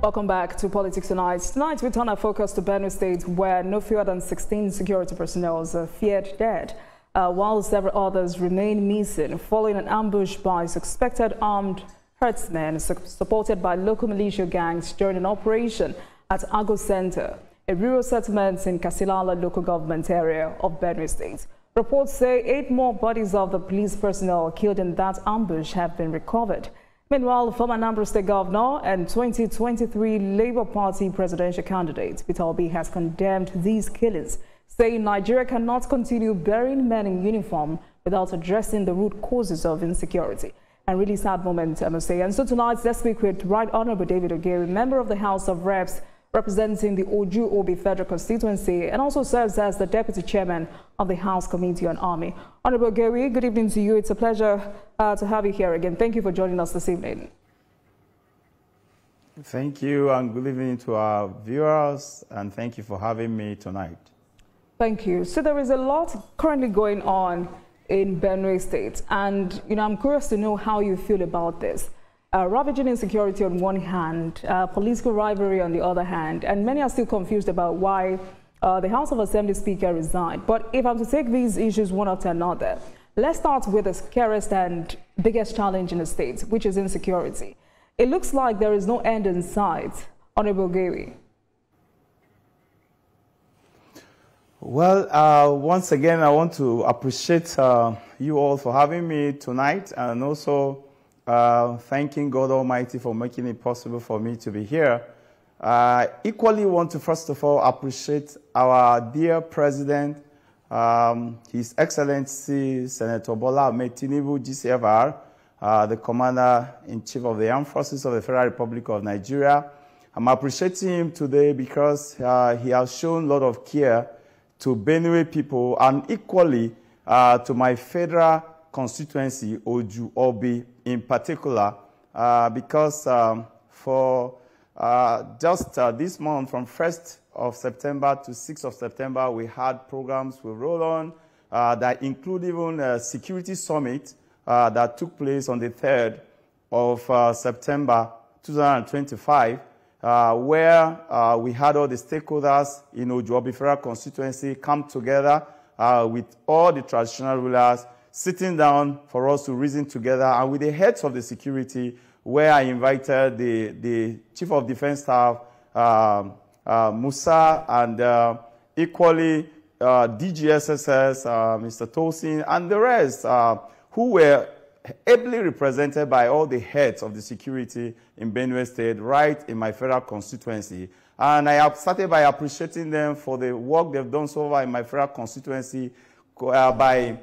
Welcome back to Politics Tonight. Tonight, we turn our focus to Benue State, where no fewer than 16 security personnel are feared dead, while several others remain missing following an ambush by suspected armed herdsmen supported by local militia gangs during an operation at Ago Center, a rural settlement in Kasilala local government area of Benue State. Reports say 8 more bodies of the police personnel killed in that ambush have been recovered. Meanwhile, former Anambra State Governor and 2023 Labour Party presidential candidate Peter Obi has condemned these killings, saying Nigeria cannot continue burying men in uniform without addressing the root causes of insecurity. And really sad moment, I must say. And so tonight, let's speak with Right Honourable David Ogewu, member of the House of Reps, representing the Ogewu Federal Constituency, and also serves as the Deputy Chairman of the House Committee on Army. Honourable Ogewu, good evening to you. It's a pleasure to have you here again. Thank you for joining us this evening. Thank you, and good evening to our viewers, and thank you for having me tonight. Thank you. So there is a lot currently going on in Benue State, and I'm curious to know how you feel about this. Ravaging insecurity on one hand, political rivalry on the other hand, and many are still confused about why the House of Assembly Speaker resigned. But if I'm to take these issues one after another, let's start with the scariest and biggest challenge in the state, which is insecurity. It looks like there is no end in sight. Honourable Ogewu. Well, once again, I want to appreciate you all for having me tonight, and also thanking God Almighty for making it possible for me to be here. Equally want to first of all appreciate our dear President, His Excellency Senator Bola Ahmed Tinubu, GCFR, the Commander-in-Chief of the Armed Forces of the Federal Republic of Nigeria. I'm appreciating him today because he has shown a lot of care to Benue people, and equally to my federal constituency, Ogewu in particular, because for just this month, from 1st of September to 6th of September, we had programs we roll on that include even a security summit that took place on the 3rd of September 2025, where we had all the stakeholders in Ogewu Federal constituency come together with all the traditional rulers, sitting down for us to reason together, and with the heads of the security, where I invited the Chief of Defense Staff, Musa, and equally DGSSS, Mr. Tosin, and the rest, who were ably represented by all the heads of the security in Benue State, right in my federal constituency. And I have started by appreciating them for the work they've done so far in my federal constituency by,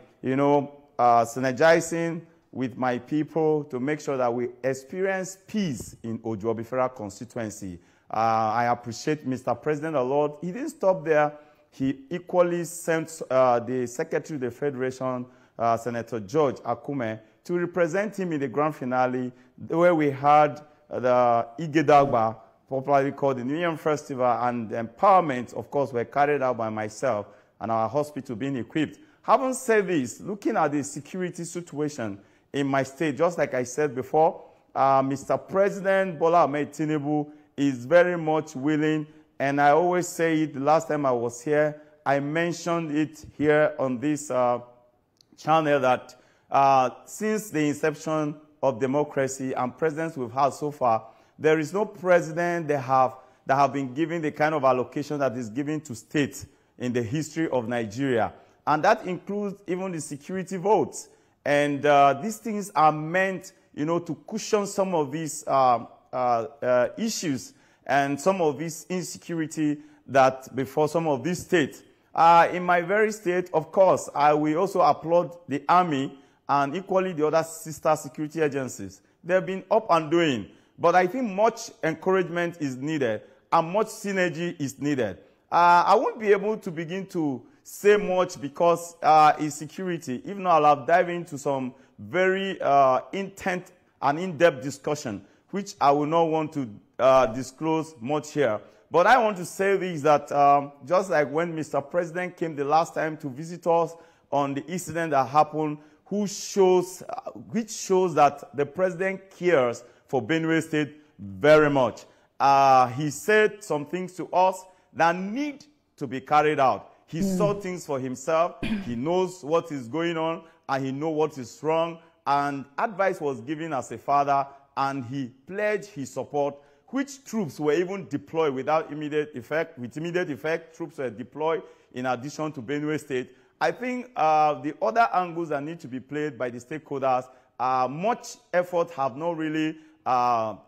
synergizing with my people to make sure that we experience peace in Ogewu Federal constituency. I appreciate Mr. President a lot. He didn't stop there. He equally sent the Secretary of the Federation, Senator George Akume, to represent him in the grand finale, where we had the Igedagba, popularly called the New Year Festival, and the empowerment, of course, were carried out by myself and our hospital being equipped. Having said this, looking at the security situation in my state, just like I said before, Mr. President Bola Ahmed Tinubu is very much willing, and I always say it, the last time I was here, I mentioned it here on this channel that since the inception of democracy and presidents we've had so far, there is no president that have been given the kind of allocation that is given to states in the history of Nigeria. And that includes even the security votes. And these things are meant, to cushion some of these issues and some of this insecurity that before some of these states. In my very state, of course, I will also applaud the Army and equally the other sister security agencies. They've been up and doing. But I think much encouragement is needed and much synergy is needed. I won't be able to begin to say much because it's security. If not, I'll have dived into some very intense and in-depth discussion, which I will not want to disclose much here. But I want to say this, that just like when Mr. President came the last time to visit us on the incident that happened, which shows that the President cares for Benue State very much. he said some things to us that need to be carried out. He saw things for himself. He knows what is going on, and he knows what is wrong. And advice was given as a father, and he pledged his support, which troops were even deployed without immediate effect. With immediate effect, troops were deployed in addition to Benue State. I think the other angles that need to be played by the stakeholders, much effort have not really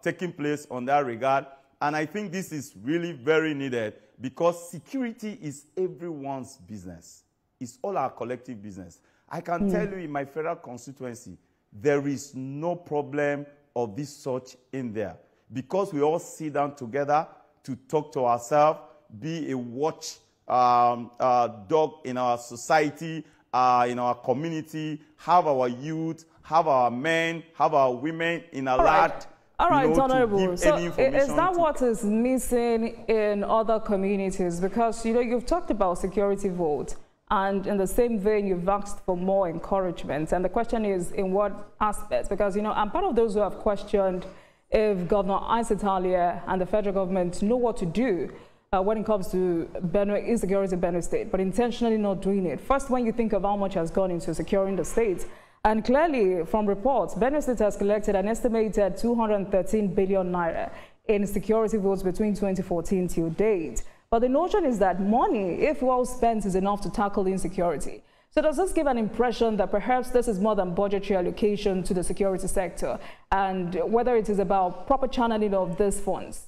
taken place on that regard. And I think this is really very needed, because security is everyone's business. It's all our collective business. I can tell you, in my federal constituency, there is no problem of this sort in there, because we all sit down together to talk to ourselves, be a watch dog in our society, in our community, have our youth, have our men, have our women in alert. All right, Honorable. So is that what is missing in other communities? Because, you know, you've talked about security votes, and in the same vein, you've asked for more encouragement. And the question is, in what aspects? Because, you know, I'm part of those who have questioned if Governor Insecurity and the federal government know what to do when it comes to Benue, insecurity in Benue State, but intentionally not doing it. First, when you think of how much has gone into securing the state, and clearly, from reports, Benue State has collected an estimated 213 billion naira in security votes between 2014 till date. But the notion is that money, if well spent, is enough to tackle insecurity. So does this give an impression that perhaps this is more than budgetary allocation to the security sector, and whether it is about proper channeling of these funds?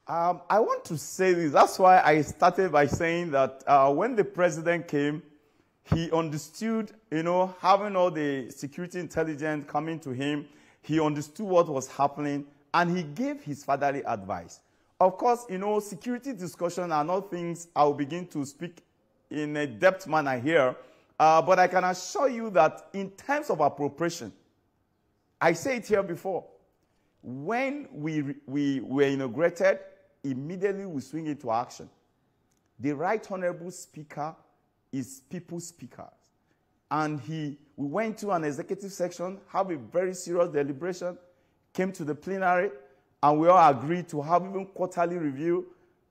I want to say this. That's why I started by saying that when the president came, he understood, you know, having all the security intelligence coming to him, he understood what was happening, and he gave his fatherly advice. Of course, you know, security discussion are not things I will begin to speak in a depth manner here, but I can assure you that in terms of appropriation, I say it here before, when we were inaugurated, immediately we swing into action. The Right Honorable Speaker is people's speakers. And we went to an executive section, have a very serious deliberation, came to the plenary, and we all agreed to have even quarterly review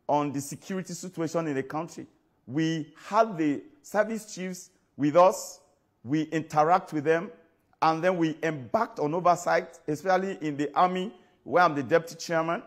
on the security situation in the country. We had the service chiefs with us, we interact with them, and then we embarked on oversight, especially in the Army, where I'm the deputy chairman,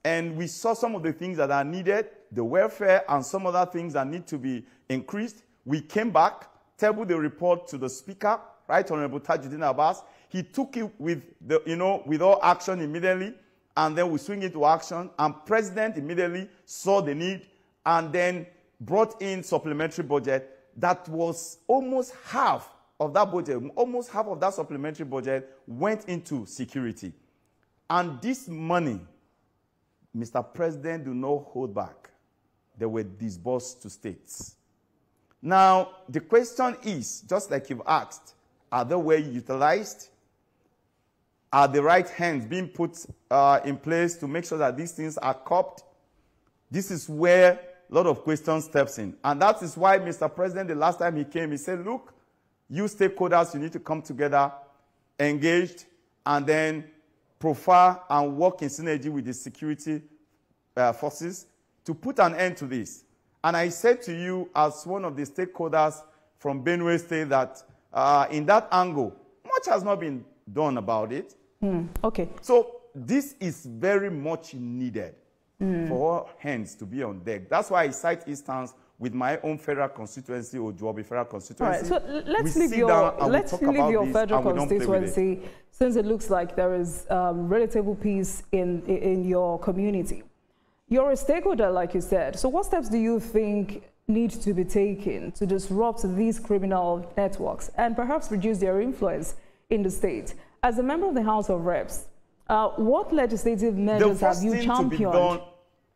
and we saw some of the things that are needed, the welfare and some other things that need to be increased. We came back, tabled the report to the Speaker, Right Honorable Tajuddin Abbas. He took it with, with all action immediately, and then we swing into action. And President immediately saw the need and then brought in supplementary budget that was almost half of that budget, almost half of that supplementary budget went into security. And this money, Mr. President, do not hold back. They were disbursed to states. Now, the question is, just like you've asked, are they well utilized? Are the right hands being put in place to make sure that these things are copped? This is where a lot of questions steps in. And that is why Mr. President, the last time he came, he said, look, you stakeholders, you need to come together, engaged, and then profile and work in synergy with the security forces to put an end to this. And I said to you, as one of the stakeholders from Benue State, that in that angle, much has not been done about it. Okay. So this is very much needed for all hands to be on deck. That's why I cite instance with my own federal constituency, Ogewu federal constituency. All right, so let's leave your federal constituency, since it looks like there is relative peace in your community. You're a stakeholder, like you said. So what steps do you think need to be taken to disrupt these criminal networks and perhaps reduce their influence in the state? As a member of the House of Reps, what legislative measures have you championed?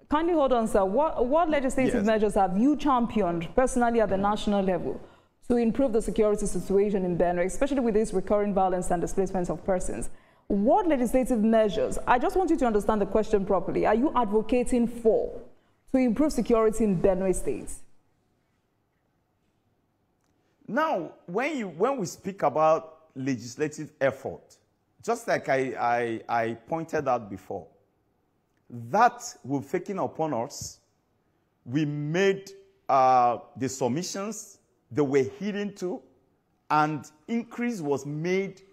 Kindly hold on, sir. What legislative measures have you championed personally at the national level to improve the security situation in Benue, especially with this recurring violence and displacement of persons? What legislative measures, I just want you to understand the question properly, are you advocating for to improve security in Benue State? Now, when we speak about legislative effort, just like I pointed out before, that we've taken upon us. We made the submissions that were hidden to, and increase was made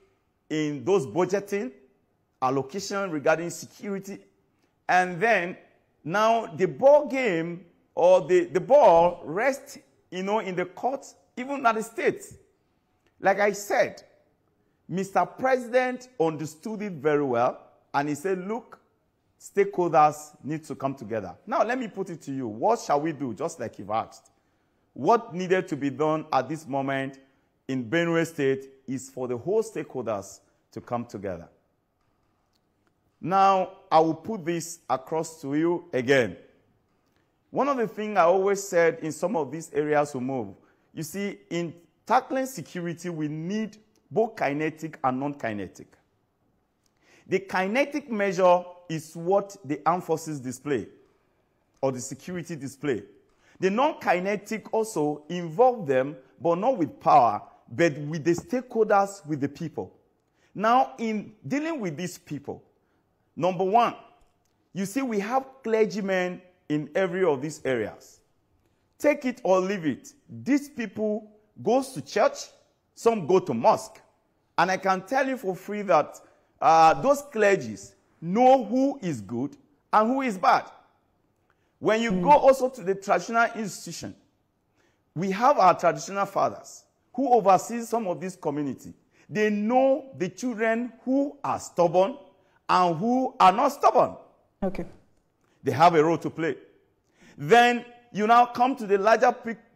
in those budgeting, allocation regarding security. And then now the ball game or the ball rests, in the courts, even at the states. Like I said, Mr. President understood it very well, and he said, look, stakeholders need to come together. Now, let me put it to you. What shall we do, just like you've asked? What needed to be done at this moment in Benue State is for the whole stakeholders to come together. Now, I will put this across to you again. One of the things I always said in some of these areas we move, you see, in tackling security, we need both kinetic and non-kinetic. The kinetic measure is what the armed forces display, or the security display. The non-kinetic also involve them, but not with power, but with the stakeholders, with the people. Now, in dealing with these people, number one, you see we have clergymen in every of these areas. Take it or leave it. These people go to church, some go to mosque. And I can tell you for free that those clergies know who is good and who is bad. When you go also to the traditional institution, we have our traditional fathers who oversee some of this community. They know the children who are stubborn and who are not stubborn. Okay. They have a role to play. Then you now come to the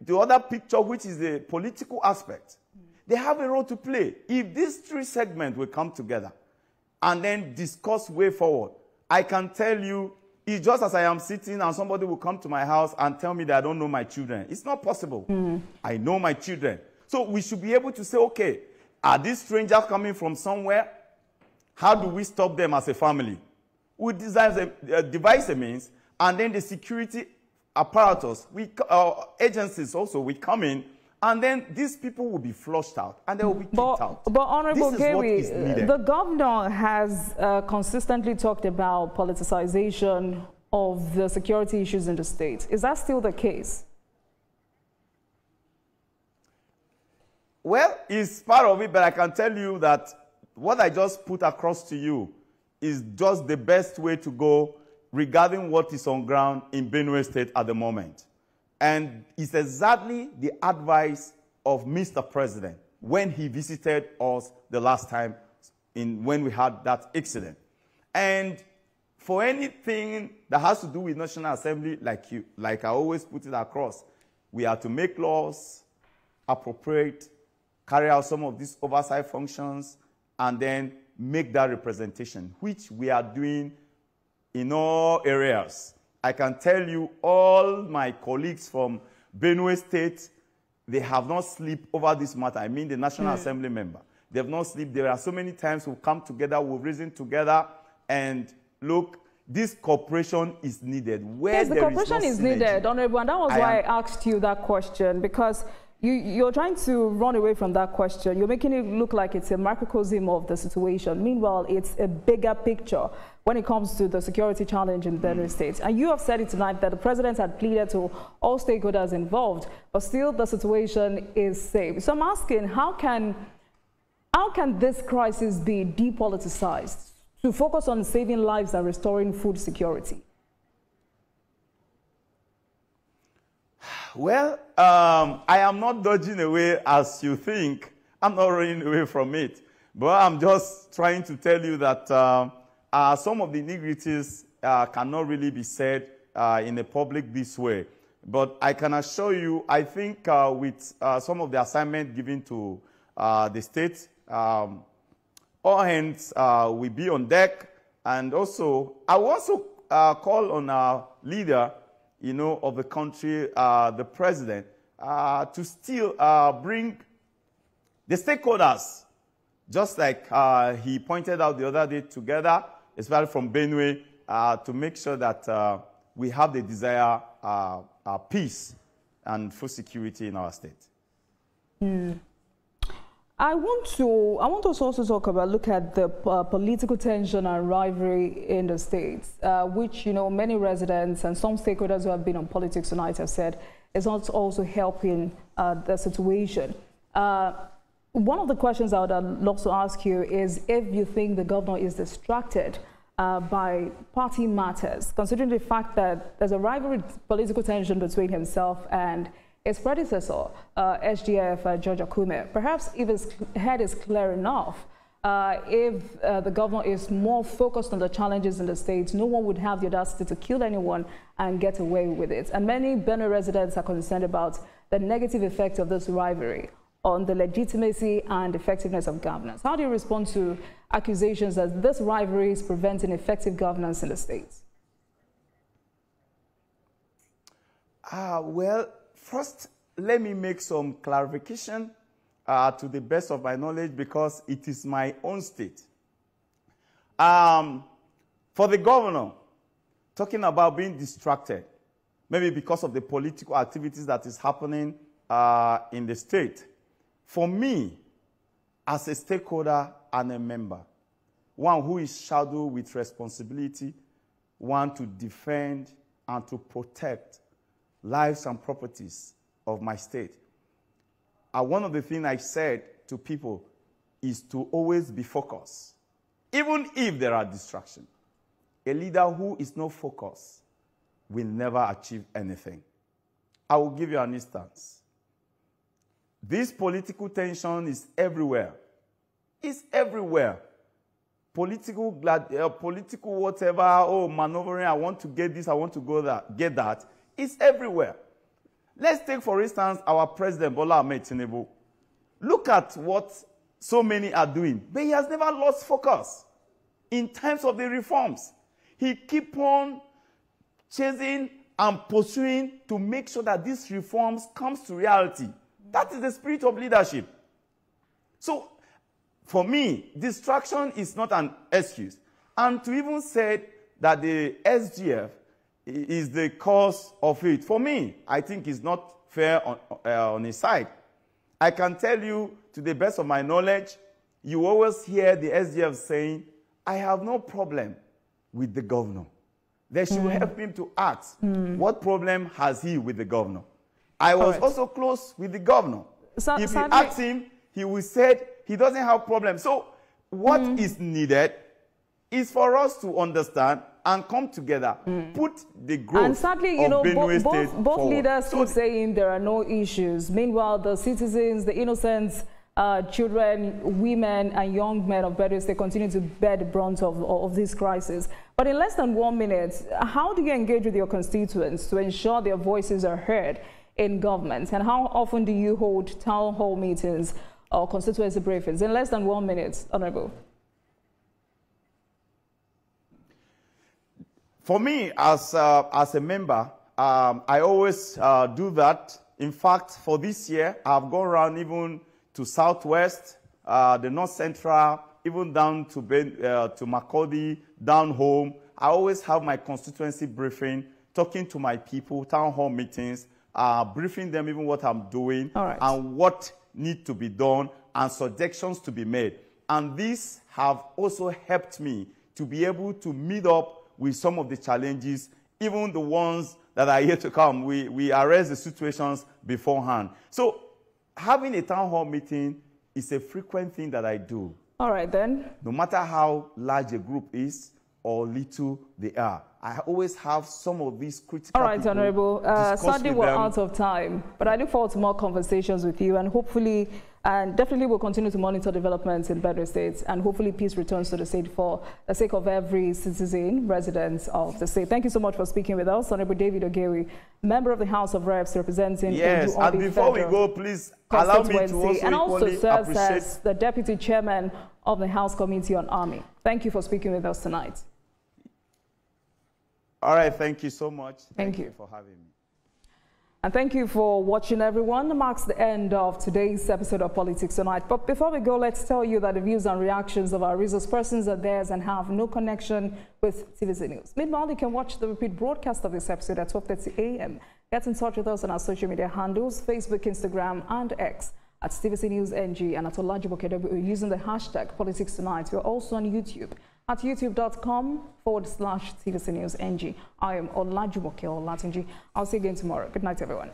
the other picture, which is the political aspect. They have a role to play. If these three segments will come together and then discuss way forward, I can tell you, it's just as I am sitting and somebody will come to my house and tell me that I don't know my children. It's not possible. I know my children. So we should be able to say, okay, are these strangers coming from somewhere? How do we stop them as a family? We devise a means, and then the security apparatus, agencies also will come in, and then these people will be flushed out, and they will be kicked out. But Honorable Ogewu, the governor has consistently talked about politicization of the security issues in the state. Is that still the case? Well, it's part of it, but I can tell you that what I just put across to you is just the best way to go regarding what is on ground in Benue State at the moment. And it's exactly the advice of Mr. President when he visited us the last time when we had that accident. And for anything that has to do with National Assembly, like I always put it across, we are to make laws, appropriate, carry out some of these oversight functions, and then make that representation, which we are doing in all areas. I can tell you all my colleagues from Benue State, they have not slept over this matter. I mean the National Assembly member. They have not slept. There are so many times we've come together, we've reasoned together, and look, this cooperation is needed. Yes, the cooperation is needed, Honorable, and that was why I asked you that question, because you're trying to run away from that question. You're making it look like it's a microcosm of the situation. Meanwhile, it's a bigger picture when it comes to the security challenge in Benue State. And you have said it tonight that the president had pleaded to all stakeholders involved, but still the situation is safe. So I'm asking, how can this crisis be depoliticized to focus on saving lives and restoring food security? Well, I am not dodging away as you think. I'm not running away from it. But I'm just trying to tell you that some of the nitty-gritties cannot really be said in the public this way. But I can assure you, I think with some of the assignment given to the state, all hands will be on deck. And also, I will also call on our leader, of the country, the president, to still bring the stakeholders, just like he pointed out the other day, together, especially from Benue, to make sure that we have the desired peace and food security in our state. I want us also to look at the political tension and rivalry in the states, which, many residents and some stakeholders who have been on Politics Tonight have said is not also helping the situation. One of the questions I would love to ask you is if you think the governor is distracted by party matters, considering the fact that there's a rivalry political tension between himself and his predecessor, SGF George Akume. Perhaps if his head is clear enough, if the governor is more focused on the challenges in the states, no one would have the audacity to kill anyone and get away with it. And many Benue residents are concerned about the negative effect of this rivalry on the legitimacy and effectiveness of governance. How do you respond to accusations that this rivalry is preventing effective governance in the states? Well, first, let me make some clarification to the best of my knowledge because it is my own state. For the governor, talking about being distracted, maybe because of the political activities that is happening in the state, for me, as a stakeholder and a member, one who is shadowed with responsibility, one to defend and to protect lives and properties of my state. One of the things I said to people is to always be focused, even if there are distractions. A leader who is not focused will never achieve anything. I will give you an instance. This political tension is everywhere. It's everywhere. Political whatever, maneuvering, I want to get this, I want to get that. It's everywhere. Let's take, for instance, our President, Bola Ahmed Tinubu. Look at what so many are doing, but he has never lost focus in terms of the reforms. He keeps on chasing and pursuing to make sure that these reforms comes to reality. That is the spirit of leadership. So, for me, distraction is not an excuse. And to even say that the SGF is the cause of it, for me, I think it's not fair on his side. I can tell you, to the best of my knowledge, you always hear the SGF saying, I have no problem with the governor. They should help him to ask, what problem has he with the governor? I was also close with the governor. If you ask him, he will say he doesn't have problem. So what is needed is for us to understand and come together, put the growth and sadly, of Benue State both forward. leaders keep saying there are no issues. Meanwhile, the citizens, the innocents, children, women, and young men of Benue State continue to bear the brunt of this crisis. But in less than 1 minute, how do you engage with your constituents to ensure their voices are heard in government? And how often do you hold town hall meetings or constituency briefings? In less than 1 minute, Honorable. For me, as a member, I always do that. In fact, for this year, I've gone around even to Southwest, the North Central, even down to Makurdi, down home. I always have my constituency briefing, talking to my people, town hall meetings, briefing them even what I'm doing and what needs to be done and suggestions to be made. And these have also helped me to be able to meet up with some of the challenges, even the ones that are yet to come. We arrest the situations beforehand. So having a town hall meeting is a frequent thing that I do. All right, then. No matter how large a group is or little they are, I always have some of these critical. All right, Honorable. Sadly, we're out of time, but I look forward to more conversations with you, and hopefully, and definitely we'll continue to monitor developments in Benue State, and hopefully peace returns to the state for the sake of every citizen, resident of the state. Thank you so much for speaking with us. Honorable David Ogewu, member of the House of Reps representing Yes, and before we go, please allow me to also serves as the Deputy Chairman of the House Committee on Army. Thank you for speaking with us tonight. All right, thank you so much. Thank you for having me. And thank you for watching, everyone. That marks the end of today's episode of Politics Tonight. But before we go, let's tell you that the views and reactions of our resource persons are theirs and have no connection with TVC News. Meanwhile, you can watch the repeat broadcast of this episode at 12:30 a.m. Get in touch with us on our social media handles, Facebook, Instagram, and X at TVC News NG and at Olajumoke using the hashtag Politics Tonight. We're also on YouTube at youtube.com/TVC News NG. I am Olajumoke Olatunji. I'll see you again tomorrow. Good night, everyone.